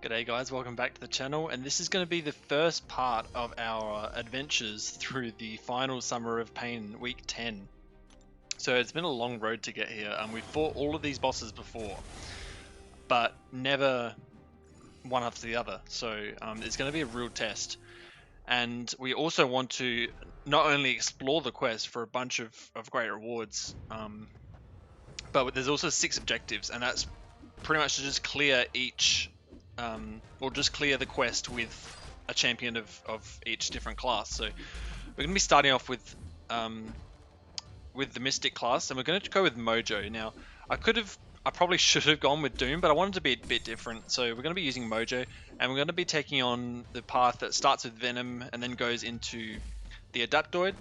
G'day guys, welcome back to the channel, and this is going to be the first part of our adventures through the final Summer of Pain week 10. So it's been a long road to get here, and we fought all of these bosses before, but never one after the other, so it's going to be a real test. And we also want to not only explore the quest for a bunch of great rewards, but there's also 6 objectives, and that's pretty much to just clear each or just clear the quest with a champion of each different class. So we're going to be starting off with the Mystic class, and we're going to go with Mojo. Now, I probably should have gone with Doom, but I wanted to be a bit different. So we're going to be using Mojo, and we're going to be taking on the path that starts with Venom and then goes into the Adaptoid.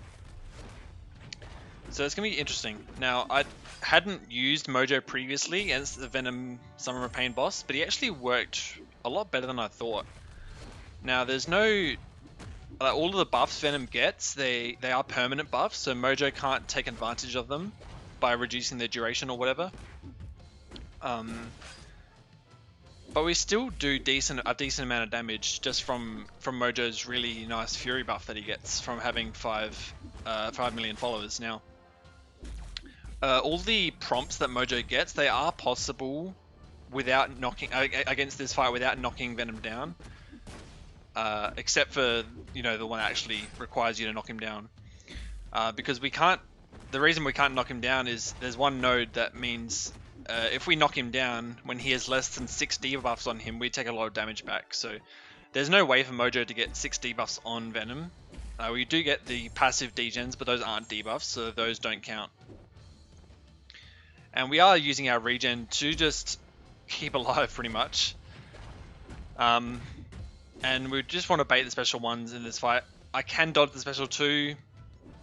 So it's going to be interesting. Now, I hadn't used Mojo previously against the Venom Summer of Pain boss, but he actually worked a lot better than I thought. Now, there's no... all of the buffs Venom gets, they are permanent buffs, so Mojo can't take advantage of them by reducing their duration or whatever. But we still do a decent amount of damage just from Mojo's really nice Fury buff that he gets from having 5 million followers. Now, all the prompts that Mojo gets, they are possible without knocking against this fight without knocking Venom down, except for the one that actually requires you to knock him down, because we can't. The reason we can't knock him down is there's one node that means if we knock him down when he has less than 6 debuffs on him, we take a lot of damage back. So there's no way for Mojo to get 6 debuffs on Venom. We do get the passive degens, but those aren't debuffs, so those don't count. And we are using our regen to just keep alive, pretty much. And we just want to bait the special ones in this fight. I can dodge the special 2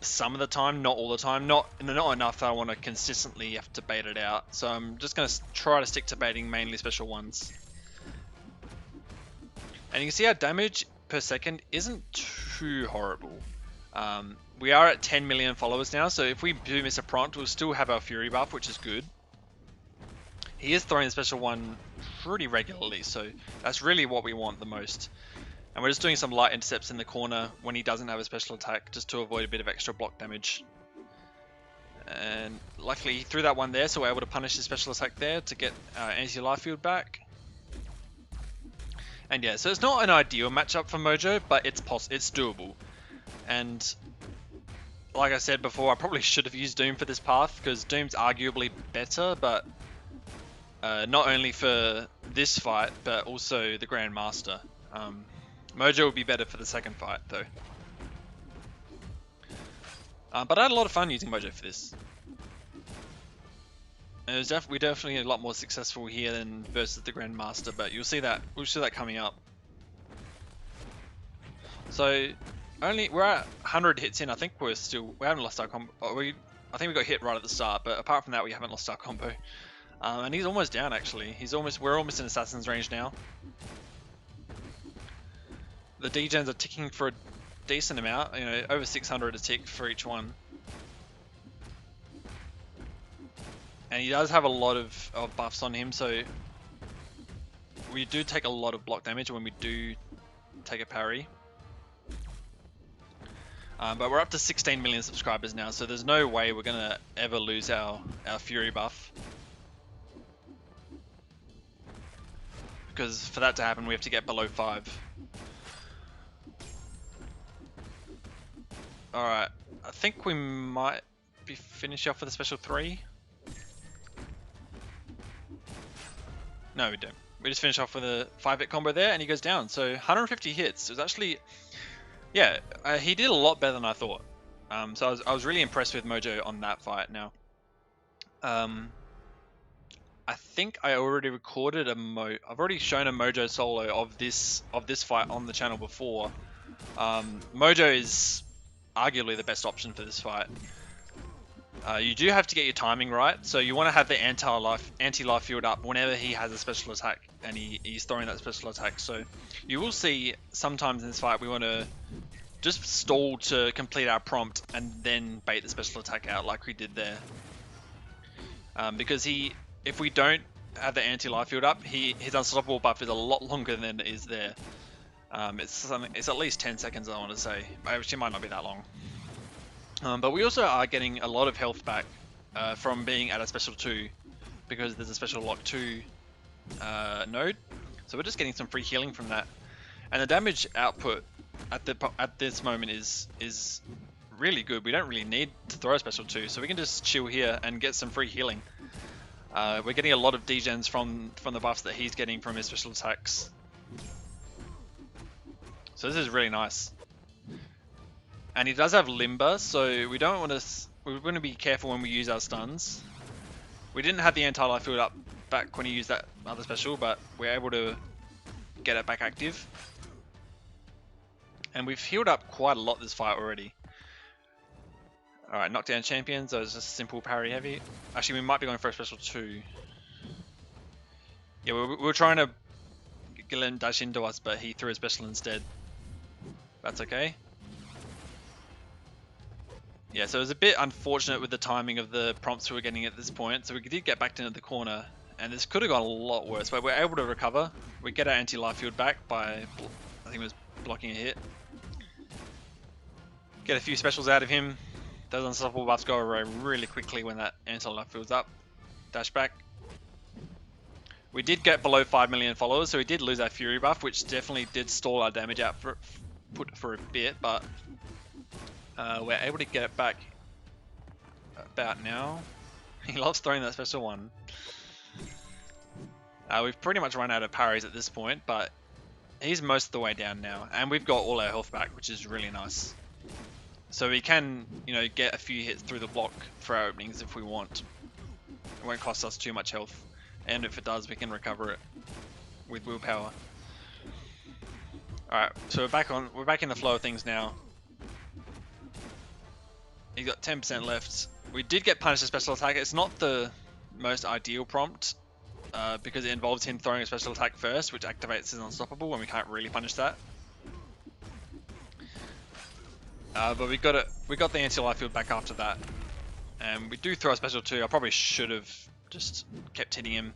some of the time, not all the time. Not enough that I want to consistently have to bait it out. So I'm just going to try to stick to baiting mainly special ones. And you can see our damage per second isn't too horrible. We are at 10 million followers now, so if we do miss a prompt, we'll still have our Fury buff, which is good. He is throwing the special one pretty regularly, so that's really what we want the most. And we're just doing some light intercepts in the corner when he doesn't have a special attack, just to avoid a bit of extra block damage. And luckily he threw that one there, so we're able to punish the special attack there to get anti-life field back. And yeah, so it's not an ideal matchup for Mojo, but it's doable. And like I said before, I probably should have used Doom for this path, because Doom's arguably better, but not only for this fight, but also the Grandmaster. Mojo will be better for the second fight, though. But I had a lot of fun using Mojo for this. And we're definitely a lot more successful here than versus the Grandmaster, but we'll see that coming up. So we're at 100 hits in. I think we haven't lost our combo. I think we got hit right at the start, but apart from that, we haven't lost our combo. And he's almost down, actually. We're almost in assassin's range now. The degens are ticking for a decent amount, over 600 a tick for each one. And he does have a lot of buffs on him, so we do take a lot of block damage when we do take a parry. But we're up to 16 million subscribers now, so there's no way we're going to ever lose our Fury buff. Because for that to happen, we have to get below 5. Alright, I think we might be finishing off with a special 3. No, we don't. We just finish off with a 5-hit combo there, and he goes down. So 150 hits. It was actually... yeah, he did a lot better than I thought. So I was really impressed with Mojo on that fight. Now, I think I already recorded I've already shown a Mojo solo of this fight on the channel before. Mojo is arguably the best option for this fight. You do have to get your timing right, so you want to have the anti-life field up whenever he has a special attack and he's throwing that special attack. So you will see sometimes in this fight we want to just stall to complete our prompt and then bait the special attack out like we did there. Because if we don't have the anti-life field up, his unstoppable buff is a lot longer than it is there. It's at least 10 seconds, I want to say. Actually, it might not be that long. But we also are getting a lot of health back from being at a special 2, because there's a special lock 2 node. So we're just getting some free healing from that. And the damage output at this moment is really good. We don't really need to throw a special 2, so we can just chill here and get some free healing. We're getting a lot of degens from the buffs that he's getting from his special attacks. So this is really nice. And he does have Limber, so we don't want to. We're going to be careful when we use our stuns. We didn't have the anti-life field up back when he used that other special, but we're able to get it back active. And we've healed up quite a lot this fight already. Alright, knockdown champions, so it's just simple parry heavy. Actually, we might be going for a special 2. Yeah, we were trying to get him dash into us, but he threw a special instead. That's okay. Yeah, so it was a bit unfortunate with the timing of the prompts we were getting at this point. So we did get backed into the corner, and this could have gone a lot worse, but we're able to recover. We get our anti-life field back by, I think it was blocking a hit. Get a few specials out of him. Those unstoppable buffs go away really quickly when that anti-life field's up. Dash back. We did get below 5 million followers, so we did lose our Fury buff, which definitely did stall our damage output for a bit, but we're able to get it back about now. He loves throwing that special one. We've pretty much run out of parries at this point, but he's most of the way down now, and we've got all our health back, which is really nice. So we can, you know, get a few hits through the block for our openings if we want. It won't cost us too much health, and if it does, we can recover it with willpower. All right, so we're back in the flow of things now. He's got 10% left. We did get punished a special attack. It's not the most ideal prompt because it involves him throwing a special attack first, which activates his unstoppable, and we can't really punish that. But we got the anti-life field back after that, and we do throw a special 2. I probably should have just kept hitting him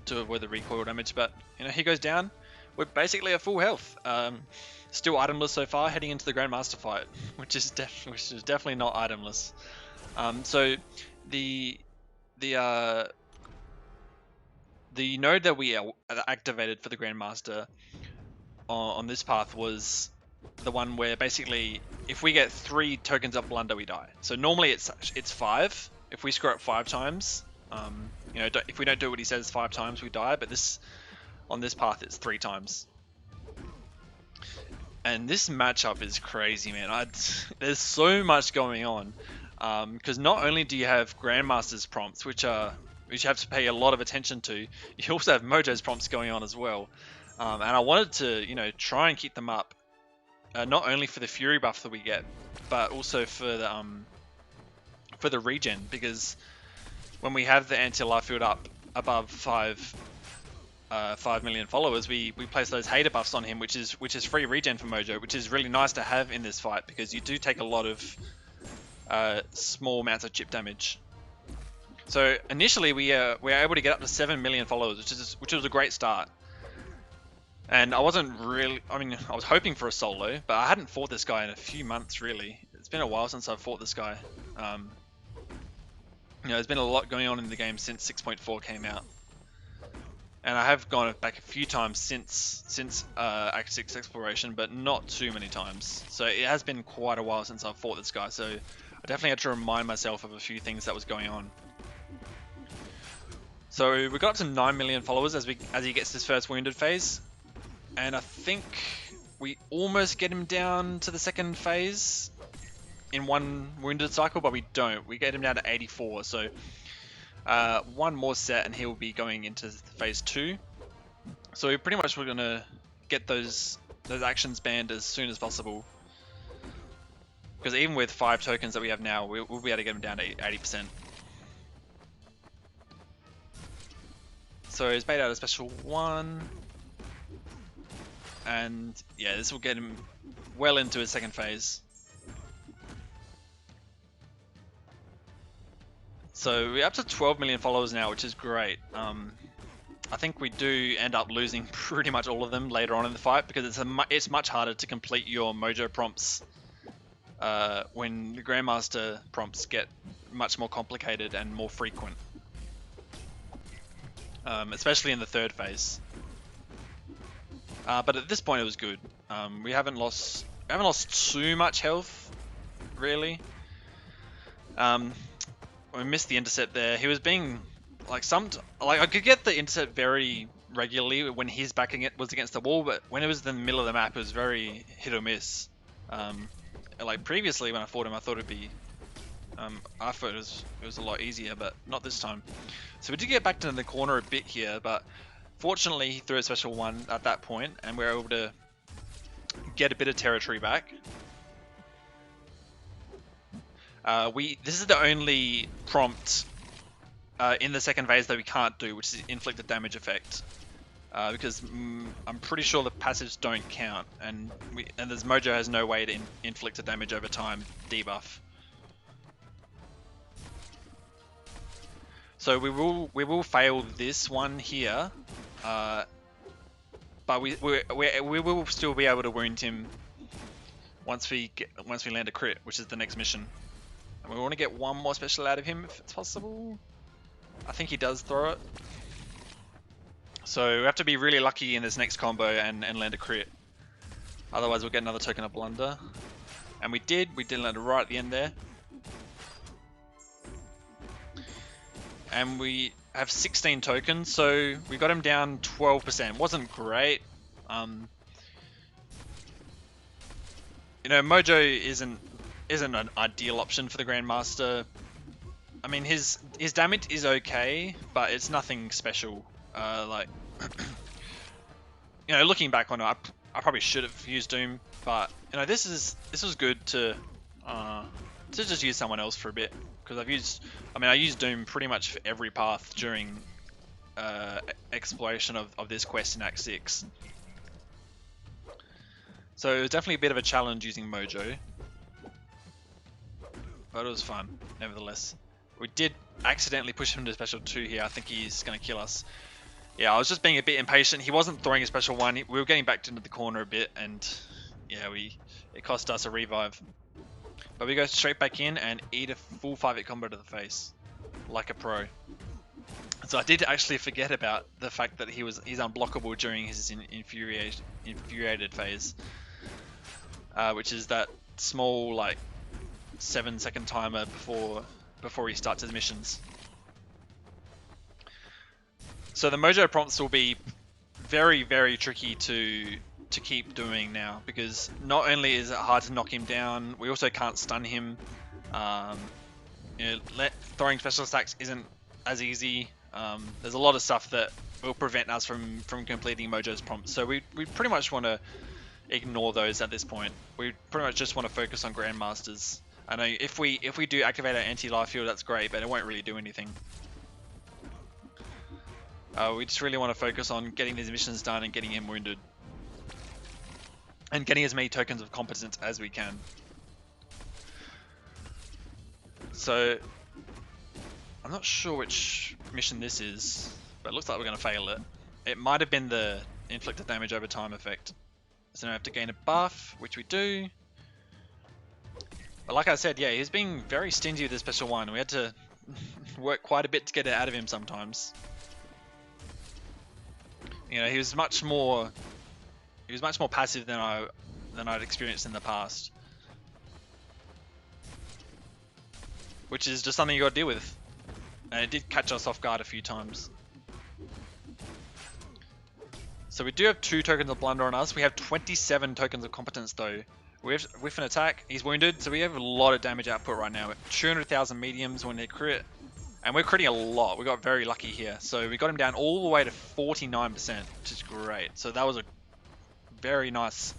to avoid the recoil damage, but you know, he goes down. We're basically at full health. Still itemless so far, heading into the Grandmaster fight, which is definitely not itemless. So the node that we activated for the Grandmaster on this path was the one where basically if we get 3 tokens of blunder, we die. So normally it's 5. If we screw up 5 times, you know, if we don't do what he says 5 times, we die. But on this path, it's 3 times. And this matchup is crazy, man. There's so much going on because not only do you have Grandmaster's prompts, which you have to pay a lot of attention to, you also have Mojo's prompts going on as well. And I wanted to, you know, try and keep them up. Not only for the Fury buff that we get, but also for the regen, because when we have the anti-life field up above 5 million followers, we place those hater buffs on him, which is free regen for Mojo, which is really nice to have in this fight because you do take a lot of small amounts of chip damage. So initially we were able to get up to 7 million followers, which was a great start. And I wasn't really, I mean, I was hoping for a solo, but I hadn't fought this guy in a few months, really. It's been a while since I've fought this guy. You know, there's been a lot going on in the game since 6.4 came out. And I have gone back a few times since Act 6 Exploration, but not too many times. So it has been quite a while since I've fought this guy, so I definitely had to remind myself of a few things that was going on. So we got up to 9 million followers as he gets his first wounded phase. And I think we almost get him down to the second phase in one wounded cycle, but we don't. We get him down to 84, so one more set and he'll be going into phase 2. So we pretty much we're going to get those actions banned as soon as possible. Because even with 5 tokens that we have now, we'll be able to get him down to 80%. So he's made out a special 1. And yeah, this will get him well into his second phase. So we're up to 12 million followers now, which is great. I think we do end up losing pretty much all of them later on in the fight because it's much harder to complete your Mojo prompts when the Grandmaster prompts get much more complicated and more frequent, especially in the third phase. But at this point, it was good. We haven't lost too much health, really. We missed the intercept there. He was being like I could get the intercept very regularly when his back was against the wall, but when it was in the middle of the map, it was very hit or miss. Like previously when I fought him, I thought it'd be, I thought it was a lot easier, but not this time. So we did get back to the corner a bit here, but fortunately he threw a special one at that point, and we were able to get a bit of territory back. This is the only prompt in the second phase that we can't do, which is inflicted damage effect, because I'm pretty sure the passages don't count, and this Mojo has no way to inflict a damage over time debuff. So we will fail this one here, but we will still be able to wound him once we land a crit, which is the next mission. And we want to get one more special out of him if it's possible. I think he does throw it. So we have to be really lucky in this next combo and land a crit. Otherwise we'll get another token of blunder. And we did land it right at the end there. And we have 16 tokens, so we got him down 12%. Wasn't great. You know, Mojo isn't an ideal option for the Grandmaster. I mean, his damage is okay, but it's nothing special. Like, you know, looking back on it, I probably should have used Doom, but you know, this was good to just use someone else for a bit, because I used Doom pretty much for every path during exploration of this quest in Act 6. So it was definitely a bit of a challenge using Mojo, but it was fun nevertheless. We did accidentally push him to special 2 here. I think he's going to kill us. Yeah, I was just being a bit impatient. He wasn't throwing a special 1. We were getting backed into the corner a bit, and yeah, it cost us a revive. But we go straight back in and eat a full 5-hit combo to the face, like a pro. So I did actually forget about the fact that he's unblockable during his infuriated phase, which is that small like 7-second timer before he starts his missions. So the Mojo prompts will be very, very tricky to keep doing now, because not only is it hard to knock him down, we also can't stun him. You know, throwing special attacks isn't as easy. There's a lot of stuff that will prevent us from completing Mojo's prompts. So we pretty much want to ignore those at this point. We pretty much just want to focus on Grandmasters. I know if we do activate our anti-life field, that's great, but it won't really do anything. We just really want to focus on getting these missions done and getting him wounded, and getting as many tokens of competence as we can. So I'm not sure which mission this is, but it looks like we're going to fail it. It might have been the inflicted damage over time effect. So now we have to gain a buff, which we do. But like I said, yeah, he's being very stingy with his special 1. We had to work quite a bit to get it out of him sometimes. You know, he was much more passive than I'd experienced in the past, which is just something you got to deal with. And it did catch us off guard a few times. So we do have 2 tokens of blunder on us. We have 27 tokens of competence though. With an attack, he's wounded, so we have a lot of damage output right now. 200,000 mediums when they crit, and we're critting a lot. We got very lucky here, so we got him down all the way to 49%, which is great. So that was a very nice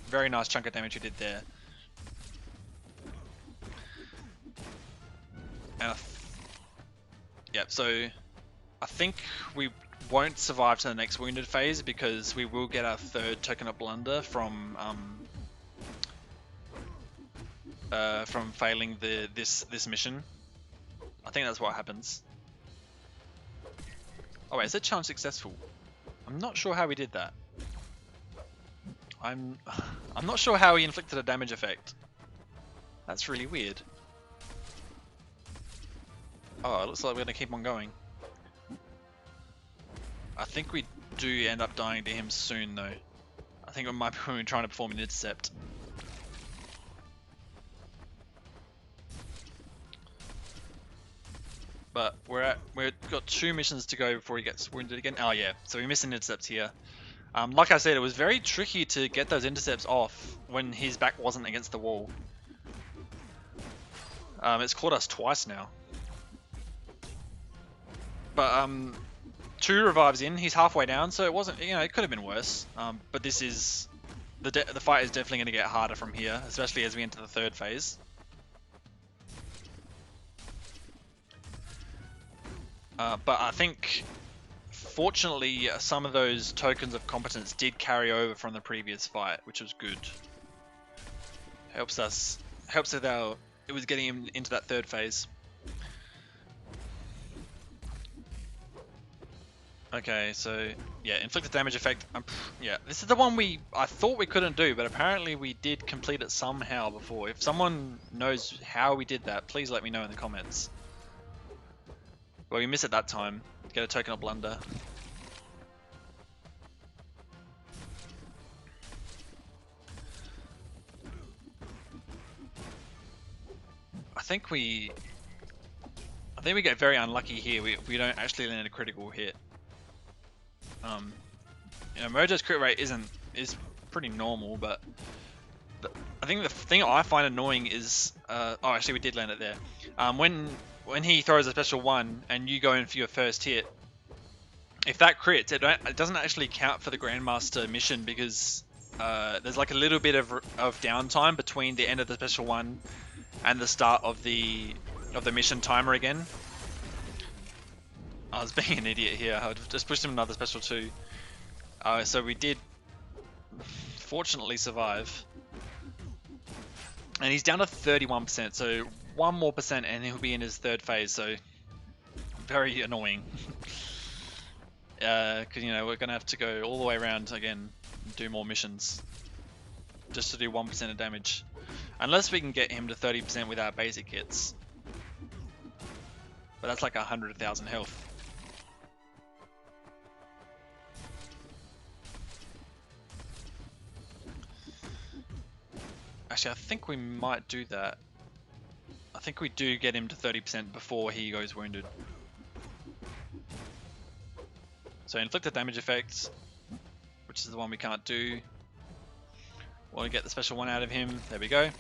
chunk of damage we did there. And so I think we won't survive to the next wounded phase, because we will get our 3rd token of blunder from failing this mission. I think that's what happens. Oh wait, is that challenge successful? I'm not sure how he did that. I'm not sure how he inflicted a damage effect. That's really weird. Oh, it looks like we're gonna keep on going. I think we do end up dying to him soon though. I think it might be when we're trying to perform an intercept. But we've got 2 missions to go before he gets wounded again. Oh yeah, so we missed an intercept here. Like I said, it was very tricky to get those intercepts off when his back wasn't against the wall. It's caught us twice now. But 2 revives in, he's halfway down, so it wasn't, you know, it could have been worse. But this is the fight is definitely going to get harder from here, especially as we enter the 3rd phase. But I think, fortunately, some of those tokens of competence did carry over from the previous fight, which was good. Helps with our, it was getting him into that 3rd phase. Okay, so yeah, inflicted damage effect. Yeah, this is the one I thought we couldn't do, but apparently we did complete it somehow before. If someone knows how we did that, please let me know in the comments. Well, we missed it that time. Get a token of blunder. I think we get very unlucky here. We don't actually land a critical hit. You know, Mojo's crit rate is pretty normal, but I think the thing I find annoying is oh, actually we did land it there. When he throws a special 1 and you go in for your first hit, if that crits, it doesn't actually count for the Grandmaster mission because there's like a little bit of downtime between the end of the special 1 and the start of the mission timer again. I was being an idiot here. I just pushed him another special 2. So we did fortunately survive. And he's down to 31%, so 1 more percent and he'll be in his 3rd phase, so very annoying. Because, you know, we're going to have to go all the way around again and do more missions. Just to do 1% of damage. Unless we can get him to 30% with our basic hits. But that's like 100,000 health. Actually, I think we might do that. I think we do get him to 30% before he goes wounded. So inflicted damage effects, which is the one we can't do. Want to get the special 1 out of him. There we go.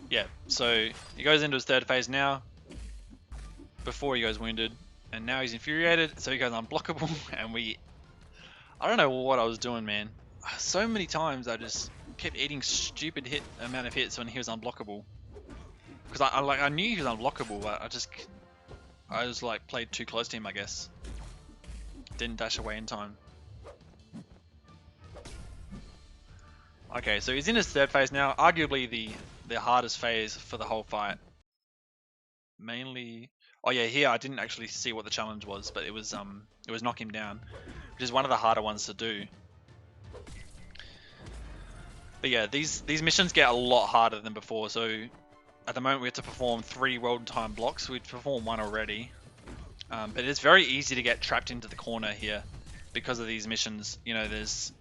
Yeah, so he goes into his 3rd phase now, before he goes wounded, and now he's infuriated, so he goes unblockable, and I don't know what I was doing, man. So many times I just kept eating stupid amount of hits when he was unblockable. Because I knew he was unblockable, but I just like played too close to him, I guess. Didn't dash away in time. Okay, so he's in his 3rd phase now, arguably the hardest phase for the whole fight. Mainly, oh yeah, here I didn't actually see what the challenge was, but it was knock him down, which is one of the harder ones to do. But yeah, these missions get a lot harder than before. So at the moment we have to perform 3 world time blocks. We've performed 1 already, but it's very easy to get trapped into the corner here because of these missions. You know, there's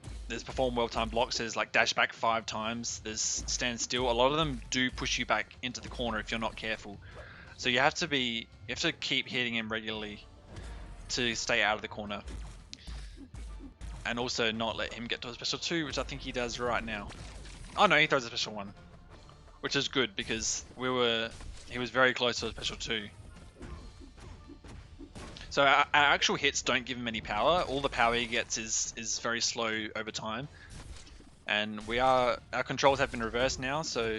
perform world time blocks. There's like dash back 5 times. There's stand still. A lot of them do push you back into the corner if you're not careful. So you have to keep hitting him regularly to stay out of the corner. And also not let him get to a special 2, which I think he does right now. Oh no, he throws a special 1. Which is good because he was very close to a special 2. So our actual hits don't give him any power. All the power he gets is very slow over time. And our controls have been reversed now, so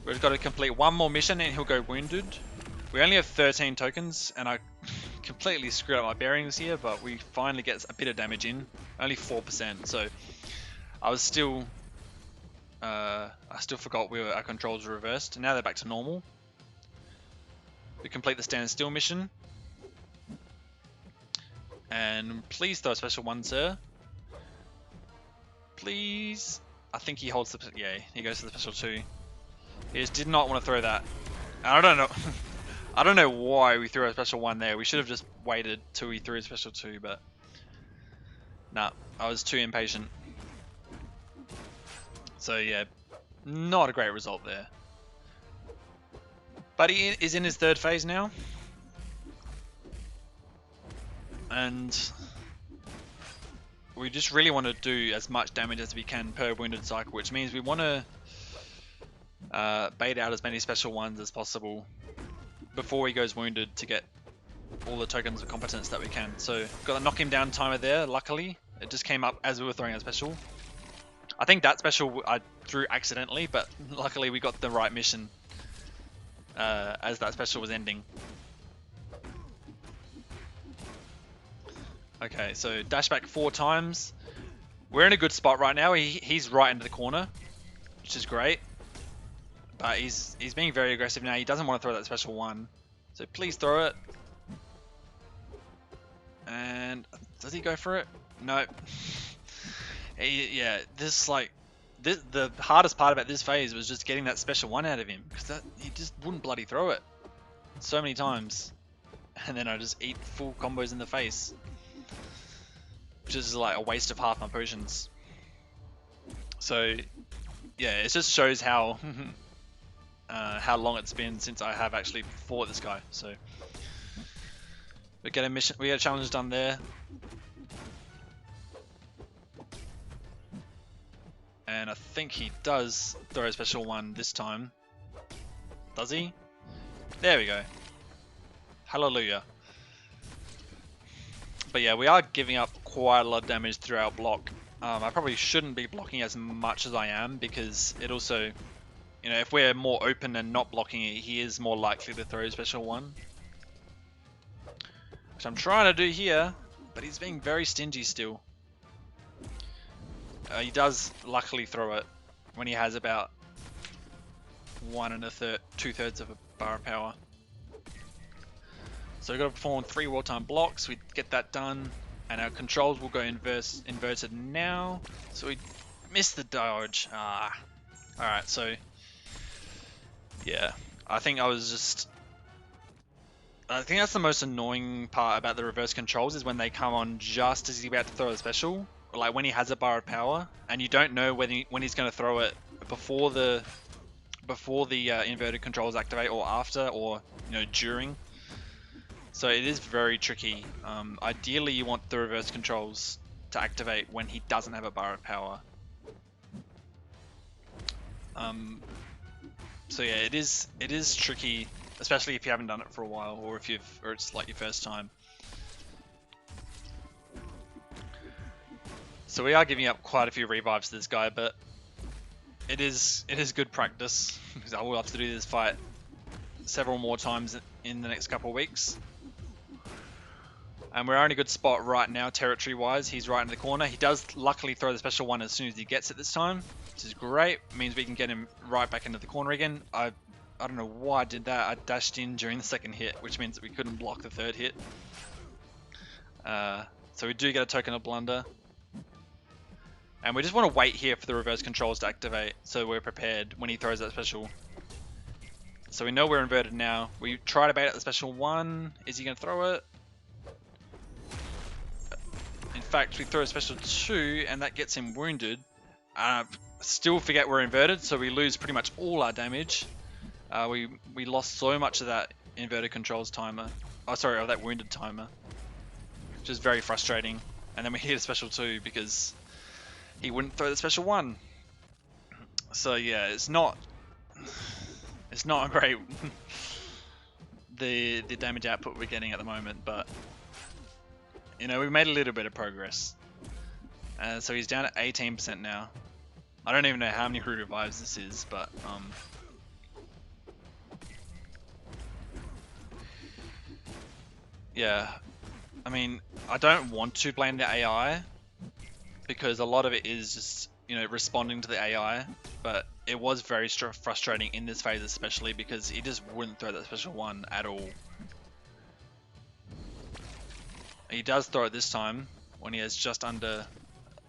we've got to complete 1 more mission and he'll go wounded. We only have 13 tokens, and I completely screwed up my bearings here, but we finally get a bit of damage in. Only 4%, so I still forgot our controls were reversed. Now they're back to normal. We complete the standstill mission. And please throw a special 1, sir. Please. I think he holds the... Yeah, he goes to the special 2. He just did not want to throw that. I don't know. I don't know why we threw a special 1 there. We should have just waited till he threw a special 2, but... Nah, I was too impatient. So yeah, not a great result there. But he is in his 3rd phase now. And we just really want to do as much damage as we can per wounded cycle, which means we want to bait out as many special 1s as possible before he goes wounded to get all the tokens of competence that we can. So got a knock him down timer there, luckily. It just came up as we were throwing a special. I think that special I threw accidentally, but luckily we got the right mission as that special was ending. Okay, so dash back 4 times. We're in a good spot right now. He's right into the corner, which is great. But he's being very aggressive now. He doesn't want to throw that special 1. So please throw it. And does he go for it? No. Yeah, the hardest part about this phase was just getting that special 1 out of him, because he just wouldn't bloody throw it so many times, and then I just eat full combos in the face, which is like a waste of half my potions. So yeah, it just shows how how long it's been since I have actually fought this guy. So we get a challenge done there. And I think he does throw a special 1 this time. Does he? There we go. Hallelujah. But yeah, we are giving up quite a lot of damage through our block. I probably shouldn't be blocking as much as I am, because it also, you know, if we're more open and not blocking it, he is more likely to throw a special 1. Which I'm trying to do here, but he's being very stingy still. He does luckily throw it when he has about 1 2/3 of a bar of power. So we've got to perform 3 wartime blocks. We get that done, and our controls will go inverted now. So we missed the dodge. Alright, so yeah, I think that's the most annoying part about the reverse controls, is when they come on just as he's about to throw a special. Like when he has a bar of power, and you don't know when he's going to throw it before the inverted controls activate, or after, or during. So it is very tricky. Ideally, you want the reverse controls to activate when he doesn't have a bar of power. So yeah, it is tricky, especially if you haven't done it for a while, or it's like your first time. So we are giving up quite a few revives to this guy, but it is good practice, because I will have to do this fight several more times in the next couple of weeks. And we're in a good spot right now, territory-wise. He's right in the corner. He does luckily throw the special 1 as soon as he gets it this time, which is great. It means we can get him right back into the corner again. I don't know why I did that. I dashed in during the 2nd hit, which means that we couldn't block the 3rd hit. So we do get a token of blunder. And we just want to wait here for the reverse controls to activate, so we're prepared when he throws that special. So we know we're inverted now. We try to bait out the special 1. Is he going to throw it? In fact, we throw a special 2, and that gets him wounded. Still forget we're inverted, so we lose pretty much all our damage. We lost so much of that inverted controls timer. Oh, sorry, of that wounded timer. Which is very frustrating. And then we hit a special 2 because he wouldn't throw the special 1. So yeah, it's not great the damage output we're getting at the moment, but we made a little bit of progress. So he's down at 18% now. I don't even know how many revives this is, but yeah, I mean, I don't want to blame the AI, because a lot of it is just responding to the AI, but it was very frustrating in this phase, especially because he just wouldn't throw that special one at all. He does throw it this time when he has just under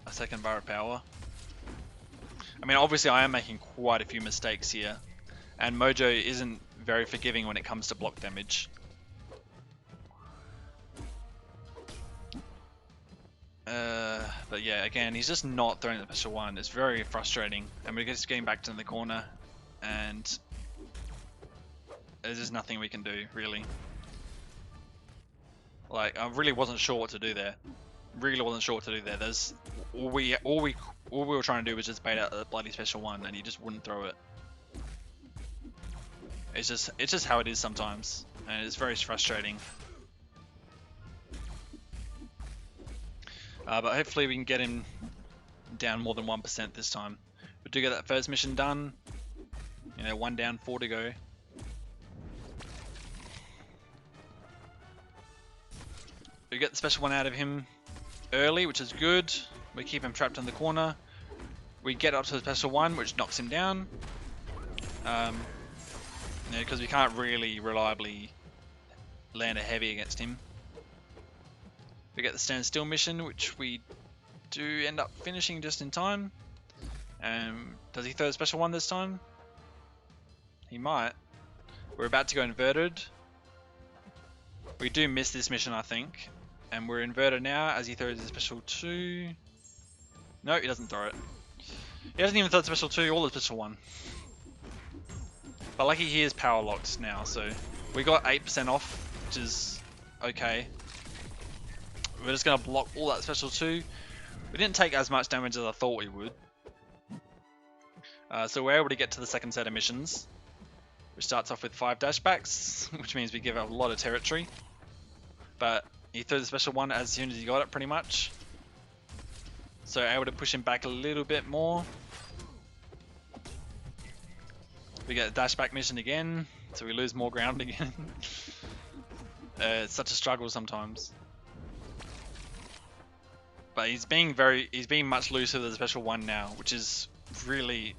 a second bar of power. I mean, obviously I am making quite a few mistakes here, and Mojo isn't very forgiving when it comes to block damage. But yeah, again, he's just not throwing the special one. It's very frustrating, and we're just getting back to the corner, and there's just nothing we can do, really. Like, I really wasn't sure what to do there. Really wasn't sure what to do there. There's all we were trying to do was just bait out the bloody special one, and he just wouldn't throw it. It's just how it is sometimes, and it's very frustrating. But hopefully we can get him down more than 1% this time. We do get that first mission done. You know, 1 down, 4 to go. We get the special one out of him early, which is good. We keep him trapped in the corner. We get up to the special one, which knocks him down. Because we can't really reliably land a heavy against him. We get the stand still mission, which we do end up finishing just in time. Does he throw a special one this time? He might. We're about to go inverted. We do miss this mission, I think. And we're inverted now as he throws a special 2. No, he doesn't throw it. He hasn't even thrown the special 2 or the special 1. But lucky he is power locked now, so we got 8% off, which is okay. We're just going to block all that special 2. We didn't take as much damage as I thought we would. So we're able to get to the second set of missions, which starts off with 5 dashbacks, which means we give up a lot of territory. But he threw the special one as soon as he got it, pretty much. So able to push him back a little bit more. We get a dashback mission again, so we lose more ground again. It's such a struggle sometimes. But he's being much looser with the special one now, which is really,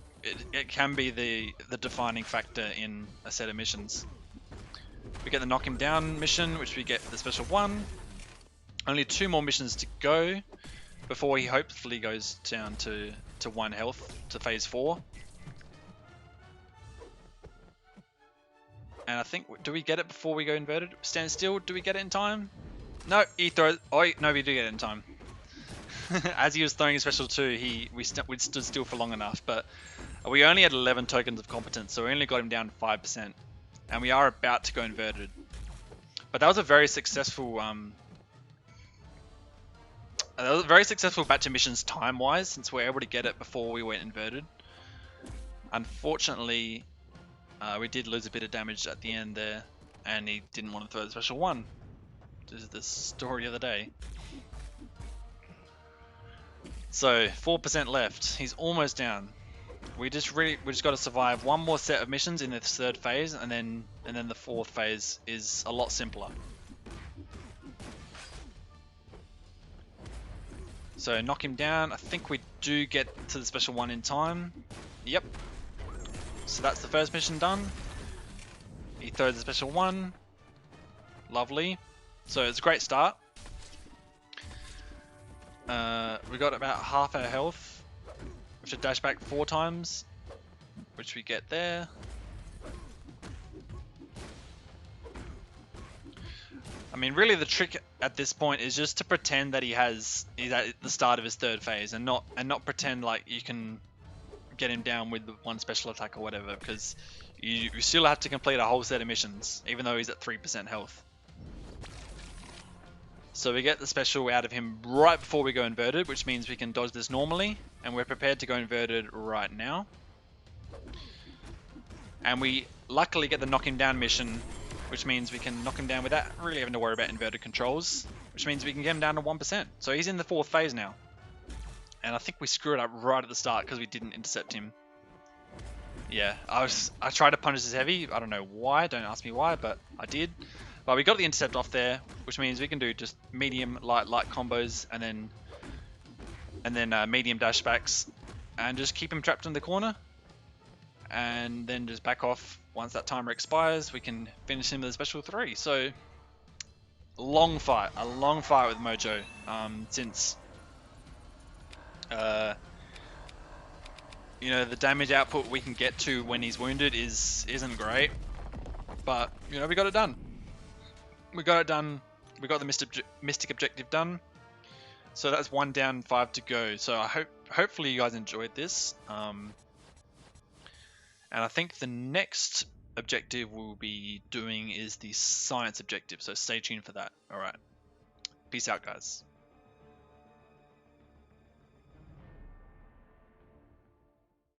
it can be the defining factor in a set of missions. We get the knock him down mission, which we get the special one. Only 2 more missions to go before he hopefully goes down to 1 health to phase 4. And I think, do we get it before we go inverted? Stand still, do we get it in time? No, he throws, oh no, we do get it in time. As he was throwing his special 2, we stood still for long enough, but we only had 11 tokens of competence, so we only got him down 5%. And we are about to go inverted. But that was a very successful batch of missions time-wise, since we're able to get it before we went inverted. Unfortunately, we did lose a bit of damage at the end there, and he didn't want to throw the special one. This is the story of the day. So 4% left. He's almost down. We just got to survive 1 more set of missions in this 3rd phase, and then the 4th phase is a lot simpler. So knock him down. I think we do get to the special one in time. Yep. So that's the first mission done. He throws the special one. Lovely. So it's a great start. We got about half our health, which should dash back 4 times, which we get there. I mean, really the trick at this point is just to pretend that he's at the start of his 3rd phase, and not pretend like you can get him down with 1 special attack or whatever, because you still have to complete a whole set of missions, even though he's at 3% health. So we get the special out of him right before we go inverted, which means we can dodge this normally, and we're prepared to go inverted right now. And we luckily get the knock him down mission, which means we can knock him down without really having to worry about inverted controls, which means we can get him down to 1%. So he's in the 4th phase now. And I think we screwed up right at the start because we didn't intercept him. Yeah, I tried to punish his heavy. I don't know why, don't ask me why, but I did. But we got the intercept off there, which means we can do just medium, light combos, and then medium dashbacks, and just keep him trapped in the corner. and then just back off once that timer expires. We can finish him with a special 3. So a long fight with Mojo. Since you know, the damage output we can get to when he's wounded isn't great, but you know, we got it done. We got it done. We got the mystic objective done. So that's 1 down, 5 to go. So hopefully you guys enjoyed this. And I think the next objective we'll be doing is the science objective. So stay tuned for that. All right. Peace out, guys.